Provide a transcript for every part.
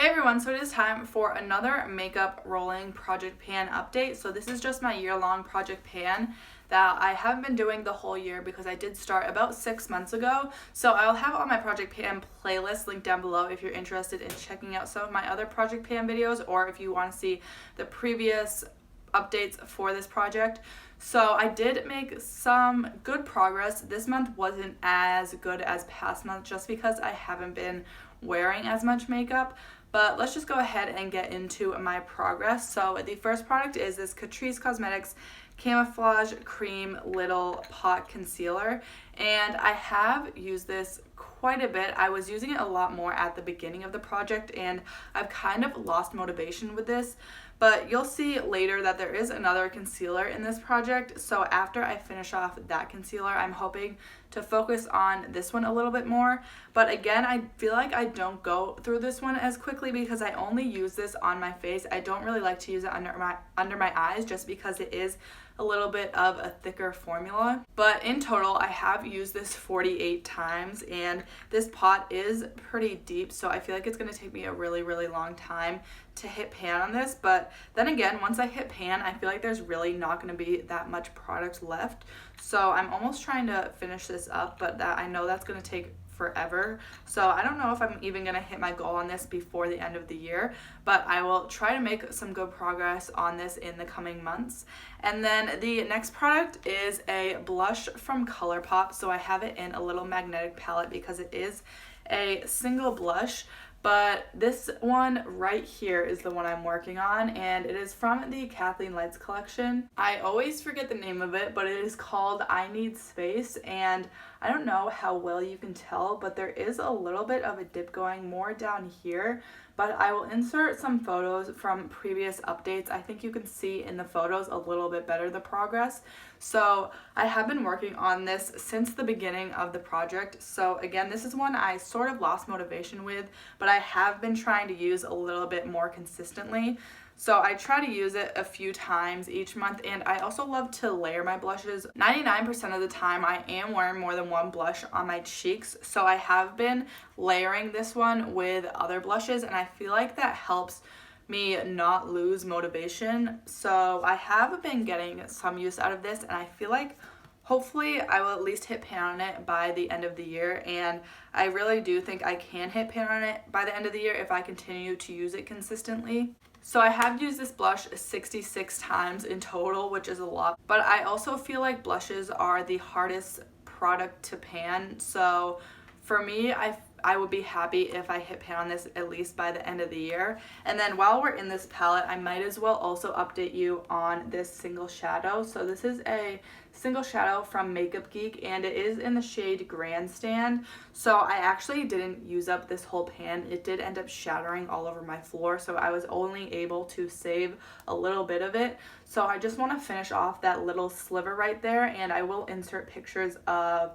Hey everyone, so it is time for another makeup rolling project pan update. So this is just my year-long project pan that I haven't been doing the whole year because I did start about 6 months ago. So I'll have all my project pan playlist linked down below if you're interested in checking out some of my other project pan videos, or if you want to see the previous updates for this project. So I did make some good progress. This month wasn't as good as past month just because I haven't been wearing as much makeup. But let's just go ahead and get into my progress. So the first product is this Catrice Cosmetics Camouflage Cream Little Pot Concealer. And I have used this quite a bit. I was using it a lot more at the beginning of the project, and I've kind of lost motivation with this. But you'll see later that there is another concealer in this project. So after I finish off that concealer, I'm hoping to focus on this one a little bit more. But again, I feel like I don't go through this one as quickly because I only use this on my face. I don't really like to use it under my eyes just because it is a little bit of a thicker formula. But in total, I have used this 48 times, and this pot is pretty deep, so I feel like it's going to take me a really long time to hit pan on this. But then again, once I hit pan, I feel like there's really not going to be that much product left. So I'm almost trying to finish this up, but I know that's going to take forever. So I don't know if I'm even going to hit my goal on this before the end of the year, but I will try to make some good progress on this in the coming months. And then the next product is a blush from Colourpop. So I have it in a little magnetic palette because it is a single blush. But this one right here is the one I'm working on, and it is from the Kathleen Lights collection. I always forget the name of it, but it is called I Need Space, and I don't know how well you can tell, but there is a little bit of a dip going more down here. But I will insert some photos from previous updates. I think you can see in the photos a little bit better the progress. So I have been working on this since the beginning of the project. So again, this is one I sort of lost motivation with, but I have been trying to use a little bit more consistently. So I try to use it a few times each month, and I also love to layer my blushes. 99% of the time I am wearing more than one blush on my cheeks, so I have been layering this one with other blushes, and I feel like that helps me not lose motivation. So I have been getting some use out of this, and I feel like hopefully I will at least hit pan on it by the end of the year, and I really do think I can hit pan on it by the end of the year if I continue to use it consistently. So I have used this blush 66 times in total, which is a lot, but I also feel like blushes are the hardest product to pan. So for me, I would be happy if I hit pan on this at least by the end of the year. And then while we're in this palette, I might as well also update you on this single shadow. So this is a single shadow from Geek, and it is in the shade Grandstand. So I actually didn't use up this whole pan. It did end up shattering all over my floor, so I was only able to save a little bit of it. So I just want to finish off that little sliver right there, and I will insert pictures of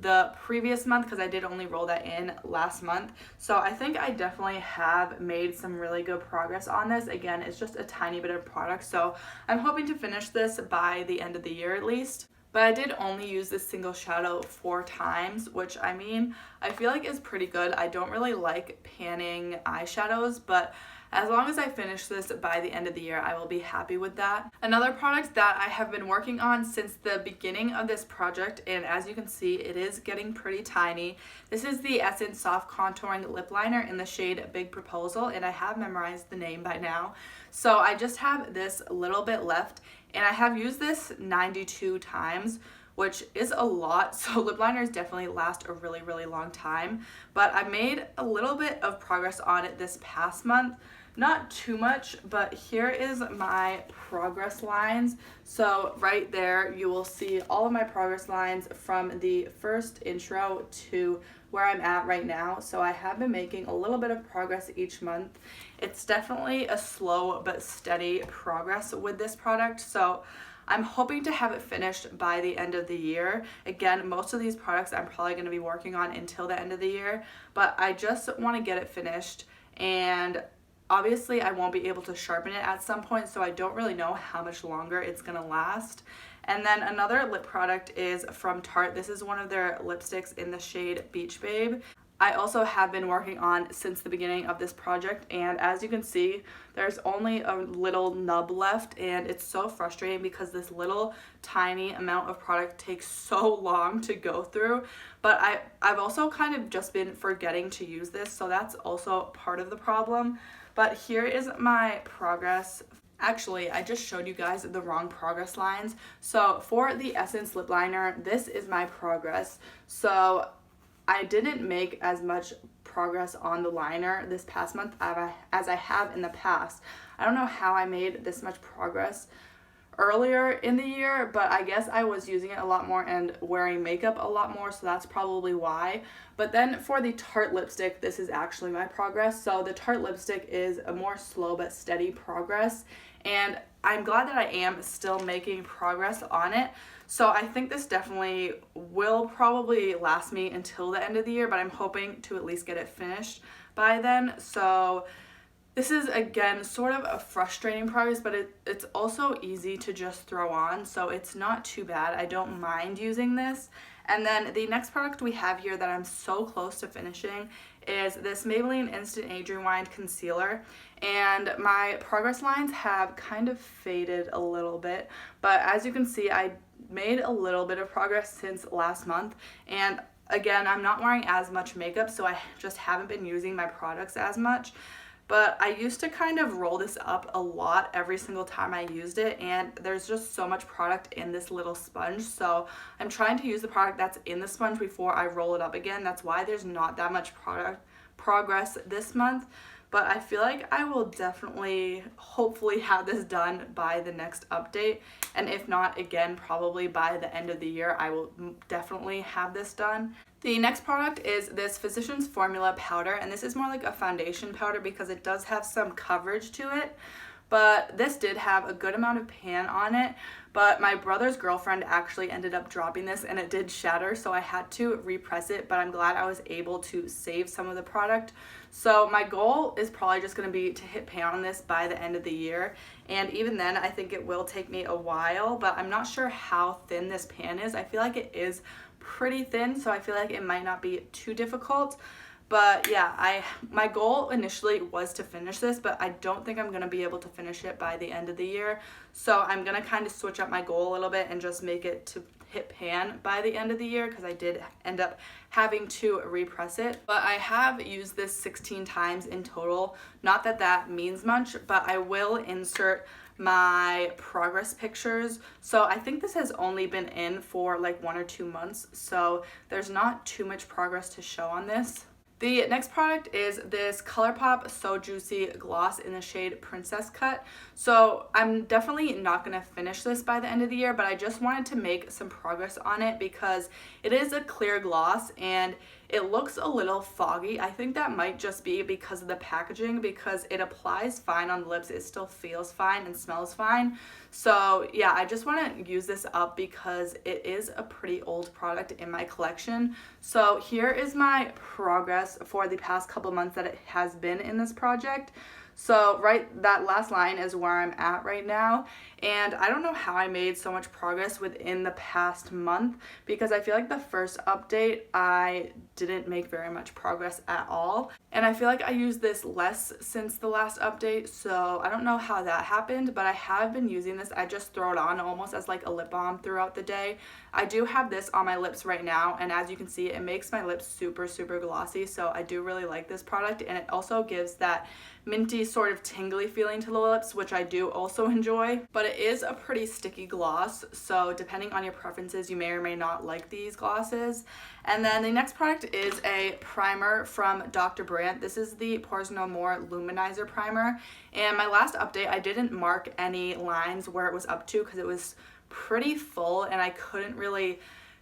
the previous month because I did only roll that in last month. So I think I definitely have made some really good progress on this. Again, it's just a tiny bit of product, so I'm hoping to finish this by the end of the year at least. But I did only use this single shadow 4 times, which I mean, I feel like is pretty good. I don't really like panning eyeshadows, but as long as I finish this by the end of the year, I will be happy with that. Another product that I have been working on since the beginning of this project, and as you can see, it is getting pretty tiny. This is the Essence Soft Contouring Lip Liner in the shade Big Proposal, and I have memorized the name by now. So I just have this little bit left, and I have used this 92 times, which is a lot. So lip liners definitely last a really long time. But I made a little bit of progress on it this past month. Not too much, but here is my progress lines. So right there, you will see all of my progress lines from the first intro to where I'm at right now. So I have been making a little bit of progress each month. It's definitely a slow but steady progress with this product. So I'm hoping to have it finished by the end of the year. Again, most of these products I'm probably going to be working on until the end of the year, but I just want to get it finished, and obviously I won't be able to sharpen it at some point, so I don't really know how much longer it's going to last. And then another lip product is from Tarte. This is one of their lipsticks in the shade Beach Babe. I also have been working on since the beginning of this project, and as you can see, there's only a little nub left, and it's so frustrating because this little tiny amount of product takes so long to go through. But I've also kind of just been forgetting to use this, so that's also part of the problem. But here is my progress. Actually, I just showed you guys the wrong progress lines. So for the Essence lip liner, this is my progress. So I didn't make as much progress on the liner this past month as I have in the past. I don't know how I made this much progress earlier in the year, but I guess I was using it a lot more and wearing makeup a lot more, so that's probably why. But then for the Tarte lipstick, this is actually my progress. So the Tarte lipstick is a more slow but steady progress, and I'm glad that I am still making progress on it. So I think this definitely will probably last me until the end of the year, but I'm hoping to at least get it finished by then. So this is, again, sort of a frustrating progress, but it's also easy to just throw on, so it's not too bad. I don't mind using this. And then the next product we have here that I'm so close to finishing is this Maybelline Instant Age Rewind Concealer. And my progress lines have kind of faded a little bit, but as you can see, I made a little bit of progress since last month. And again, I'm not wearing as much makeup, so I just haven't been using my products as much. But I used to kind of roll this up a lot every single time I used it, and there's just so much product in this little sponge, so I'm trying to use the product that's in the sponge before I roll it up again. That's why there's not that much progress this month, but I feel like I will definitely, hopefully, have this done by the next update, and if not, again, probably by the end of the year, I will definitely have this done. The next product is this Physicians Formula powder, and this is more like a foundation powder because it does have some coverage to it, but this did have a good amount of pan on it, but my brother's girlfriend actually ended up dropping this and it did shatter, so I had to repress it, but I'm glad I was able to save some of the product. So my goal is probably just going to be to hit pan on this by the end of the year, and even then I think it will take me a while, but I'm not sure how thin this pan is. I feel like it is pretty thin, so I feel like it might not be too difficult. But yeah, my goal initially was to finish this, but I don't think I'm going to be able to finish it by the end of the year. So I'm going to kind of switch up my goal a little bit and just make it to hit pan by the end of the year, because I did end up having to repress it. But I have used this 16 times in total. Not that that means much, but I will insert my progress pictures. So I think this has only been in for like 1 or 2 months, so there's not too much progress to show on this. The next product is this Colourpop So Juicy Gloss in the shade Princess Cut. So I'm definitely not going to finish this by the end of the year, but I just wanted to make some progress on it because it is a clear gloss and it looks a little foggy. I think that might just be because of the packaging, because it applies fine on the lips. It still feels fine and smells fine. So yeah, I just want to use this up because it is a pretty old product in my collection. So here is my progress for the past couple months that it has been in this project. So that last line is where I'm at right now, and I don't know how I made so much progress within the past month, because I feel like the first update I didn't make very much progress at all, and I feel like I used this less since the last update, so I don't know how that happened, but I have been using this. I just throw it on almost as like a lip balm throughout the day. I do have this on my lips right now, and as you can see, it makes my lips super glossy, so I do really like this product, and it also gives that minty sort of tingly feeling to the lips, which I do also enjoy. But it is a pretty sticky gloss, so depending on your preferences, you may or may not like these glosses. And then the next product is a primer from Dr. Brandt. This is the Pores No More Luminizer primer, and my last update I didn't mark any lines where it was up to because it was pretty full and I couldn't really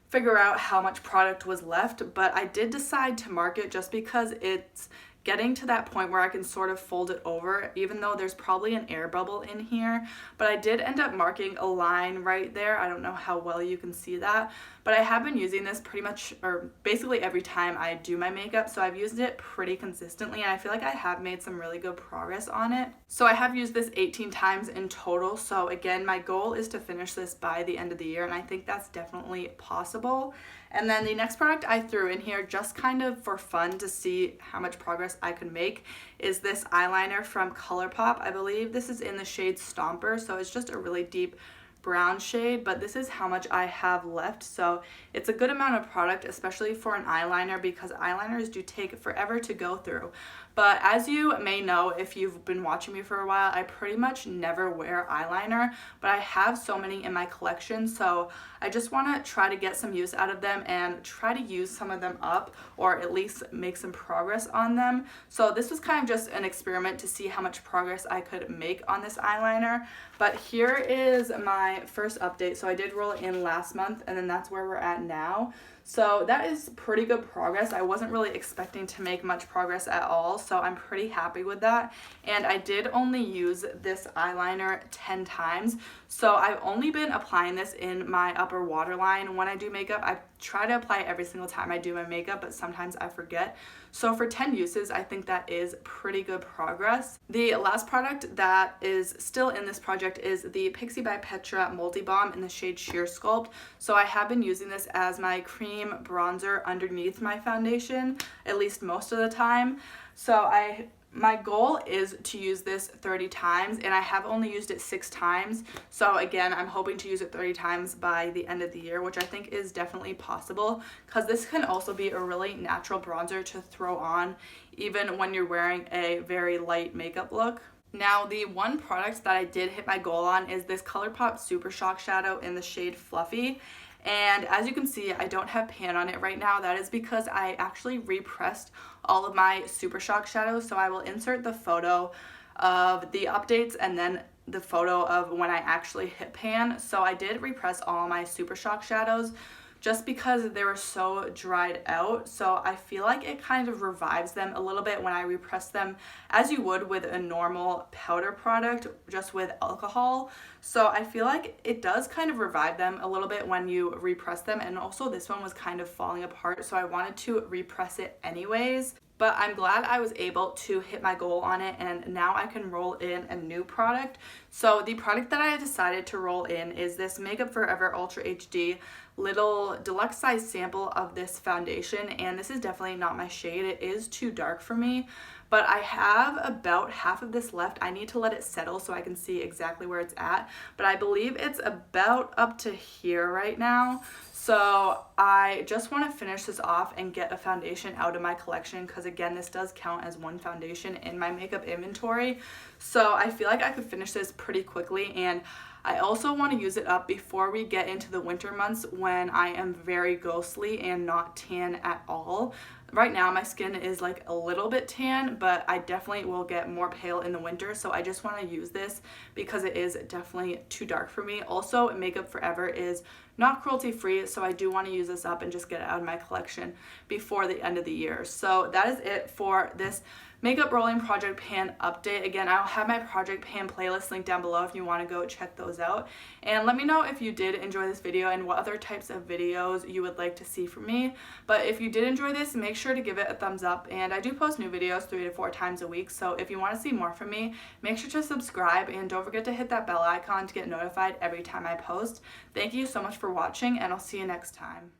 figure out how much product was left, but I did decide to mark it just because it's getting to that point where I can sort of fold it over, even though there's probably an air bubble in here. But I did end up marking a line right there. I don't know how well you can see that, but I have been using this pretty much, or basically every time I do my makeup, so I've used it pretty consistently, and I feel like I have made some really good progress on it. So I have used this 18 times in total, so again, my goal is to finish this by the end of the year, and I think that's definitely possible. And then the next product I threw in here just kind of for fun to see how much progress I could make is this eyeliner from Colourpop. I believe this is in the shade Stomper, so it's just a really deep brown shade, but this is how much I have left, so it's a good amount of product, especially for an eyeliner, because eyeliners do take forever to go through. But as you may know, if you've been watching me for a while, I pretty much never wear eyeliner, but I have so many in my collection, so I just want to try to get some use out of them and try to use some of them up, or at least make some progress on them. So this was kind of just an experiment to see how much progress I could make on this eyeliner. But here is my first update. So I did roll it in last month, and then that's where we're at now. So that is pretty good progress. I wasn't really expecting to make much progress at all, so I'm pretty happy with that. And I did only use this eyeliner 10 times, so I've only been applying this in my upper waterline when I do makeup. I try to apply it every single time I do my makeup, but sometimes I forget. So for 10 uses, I think that is pretty good progress. The last product that is still in this project is the Pixi by Petra Multibalm in the shade Sheer Sculpt. So I have been using this as my cream bronzer underneath my foundation, at least most of the time. So my goal is to use this 30 times, and I have only used it 6 times. So again, I'm hoping to use it 30 times by the end of the year, which I think is definitely possible, because this can also be a really natural bronzer to throw on even when you're wearing a very light makeup look. Now, the one product that I did hit my goal on is this Colourpop Super Shock Shadow in the shade Fluffy. And as you can see, I don't have pan on it right now. That is because I actually repressed all of my Super Shock shadows. So I will insert the photo of the updates and then the photo of when I actually hit pan. So I did repress all my Super Shock shadows just because they were so dried out. So I feel like it kind of revives them a little bit when I repress them, as you would with a normal powder product, just with alcohol. So I feel like it does kind of revive them a little bit when you repress them. And also this one was kind of falling apart, so I wanted to repress it anyways. But I'm glad I was able to hit my goal on it, and now I can roll in a new product. So the product that I decided to roll in is this Makeup Forever Ultra HD little deluxe size sample of this foundation, and this is definitely not my shade. It is too dark for me, but I have about half of this left. I need to let it settle so I can see exactly where it's at, but I believe it's about up to here right now. So I just want to finish this off and get a foundation out of my collection, because again, this does count as one foundation in my makeup inventory. So I feel like I could finish this pretty quickly, and I also want to use it up before we get into the winter months when I am very ghostly and not tan at all. Right now my skin is like a little bit tan, but I definitely will get more pale in the winter, so I just want to use this because it is definitely too dark for me. Also, Makeup Forever is not cruelty free, so I do want to use this up and just get it out of my collection before the end of the year. So that is it for this makeup rolling project pan update. Again, I'll have my project pan playlist linked down below if you want to go check those out. And let me know if you did enjoy this video and what other types of videos you would like to see from me. But if you did enjoy this, make sure to give it a thumbs up. And I do post new videos 3 to 4 times a week, so if you want to see more from me, make sure to subscribe and don't forget to hit that bell icon to get notified every time I post. Thank you so much for watching, and I'll see you next time.